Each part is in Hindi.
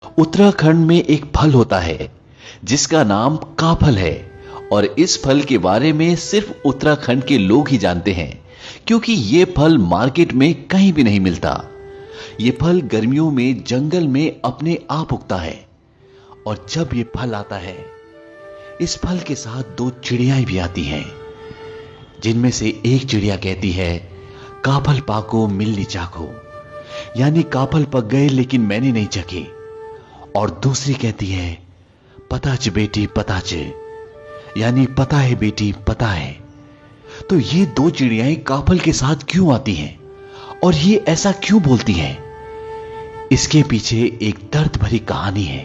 उत्तराखंड में एक फल होता है जिसका नाम काफल है और इस फल के बारे में सिर्फ उत्तराखंड के लोग ही जानते हैं क्योंकि ये फल मार्केट में कहीं भी नहीं मिलता। ये फल गर्मियों में जंगल में अपने आप उगता है और जब ये फल आता है इस फल के साथ दो चिड़ियाएं भी आती हैं जिनमें से एक चिड़िया कहती है काफल पाको मिलनी चाको, यानी काफल पक गए लेकिन मैंने नहीं चखे, और दूसरी कहती है पताच बेटी पताच, यानी पता है बेटी पता है। तो ये दो चिड़ियाएं काफल के साथ क्यों आती हैं और ये ऐसा क्यों बोलती हैं? इसके पीछे एक दर्द भरी कहानी है।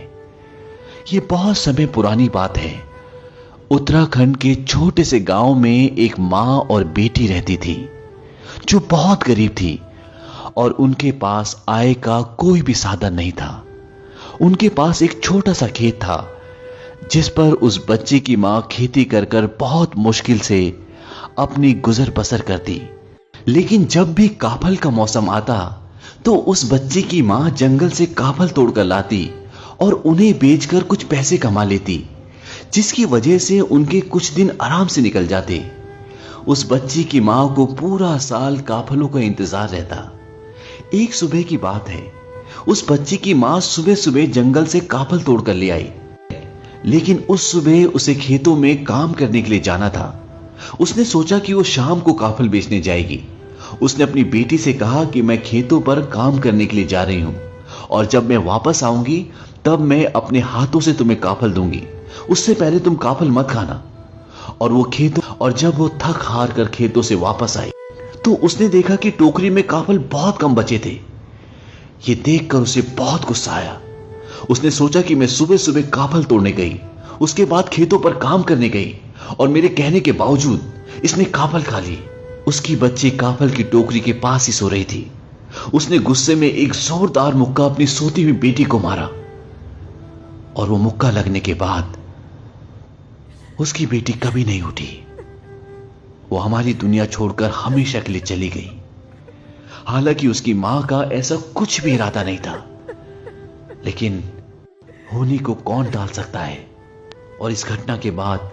ये बहुत समय पुरानी बात है। उत्तराखंड के छोटे से गांव में एक मां और बेटी रहती थी जो बहुत गरीब थी और उनके पास आय का कोई भी साधन नहीं था। उनके पास एक छोटा सा खेत था जिस पर उस बच्चे की मां खेती कर कर बहुत मुश्किल से अपनी गुजर बसर करती। लेकिन जब भी काफल का मौसम आता तो उस बच्चे की मां जंगल से काफल तोड़कर लाती और उन्हें बेचकर कुछ पैसे कमा लेती, जिसकी वजह से उनके कुछ दिन आराम से निकल जाते। उस बच्ची की मां को पूरा साल काफलों का इंतजार रहता। एक सुबह की बात है, उस बच्ची की मां सुबह सुबह जंगल से काफल तोड़कर ले आई, लेकिन उस सुबह उसे खेतों में काम करने के लिए जाना था। उसने सोचा कि वो शाम को काफल बेचने जाएगी। उसने अपनी बेटी से कहा कि मैं खेतों पर काम करने के लिए जा रही हूं और जब मैं वापस आऊंगी तब मैं अपने हाथों से तुम्हें काफल दूंगी, उससे पहले तुम काफल मत खाना। और जब वो थक हार कर खेतों से वापस आई तो उसने देखा कि टोकरी में काफल बहुत कम बचे थे। ये देखकर उसे बहुत गुस्सा आया। उसने सोचा कि मैं सुबह सुबह काफल तोड़ने गई, उसके बाद खेतों पर काम करने गई और मेरे कहने के बावजूद इसने काफल खा ली। उसकी बच्ची काफल की टोकरी के पास ही सो रही थी। उसने गुस्से में एक जोरदार मुक्का अपनी सोती हुई बेटी को मारा और वो मुक्का लगने के बाद उसकी बेटी कभी नहीं उठी। वो हमारी दुनिया छोड़कर हमेशा के लिए चली गई। हालांकि उसकी मां का ऐसा कुछ भी इरादा नहीं था, लेकिन होनी को कौन टाल सकता है। और इस घटना के बाद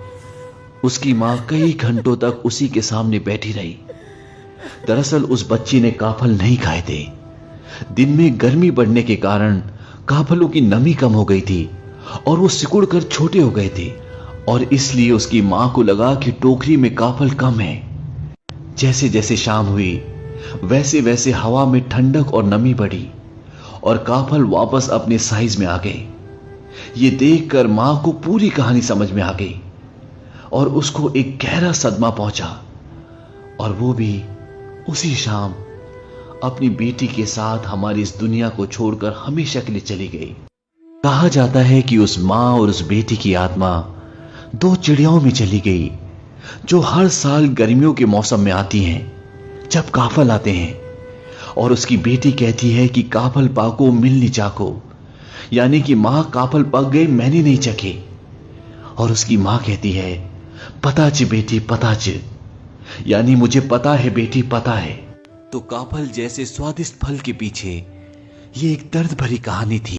उसकी मां कई घंटों तक उसी के सामने बैठी रही। दरअसल उस बच्ची ने काफल नहीं खाए थे। दिन में गर्मी बढ़ने के कारण काफलों की नमी कम हो गई थी और वो सिकुड़ कर छोटे हो गए थे और इसलिए उसकी मां को लगा कि टोकरी में काफल कम है। जैसे जैसे शाम हुई वैसे वैसे हवा में ठंडक और नमी बढ़ी और काफल वापस अपने साइज में आ गए। ये देखकर मां को पूरी कहानी समझ में आ गई और उसको एक गहरा सदमा पहुंचा और वो भी उसी शाम अपनी बेटी के साथ हमारी इस दुनिया को छोड़कर हमेशा के लिए चली गई। कहा जाता है कि उस मां और उस बेटी की आत्मा दो चिड़ियाओं में चली गई जो हर साल गर्मियों के मौसम में आती हैं जब काफल आते हैं। और उसकी बेटी कहती है कि काफल पाको मिलनी चाको, यानी कि मां काफल पक गए मैंने नहीं चखे। और उसकी मां कहती है पताच बेटी पताच, यानी मुझे पता है बेटी पता है। तो काफल जैसे स्वादिष्ट फल के पीछे ये एक दर्द भरी कहानी थी।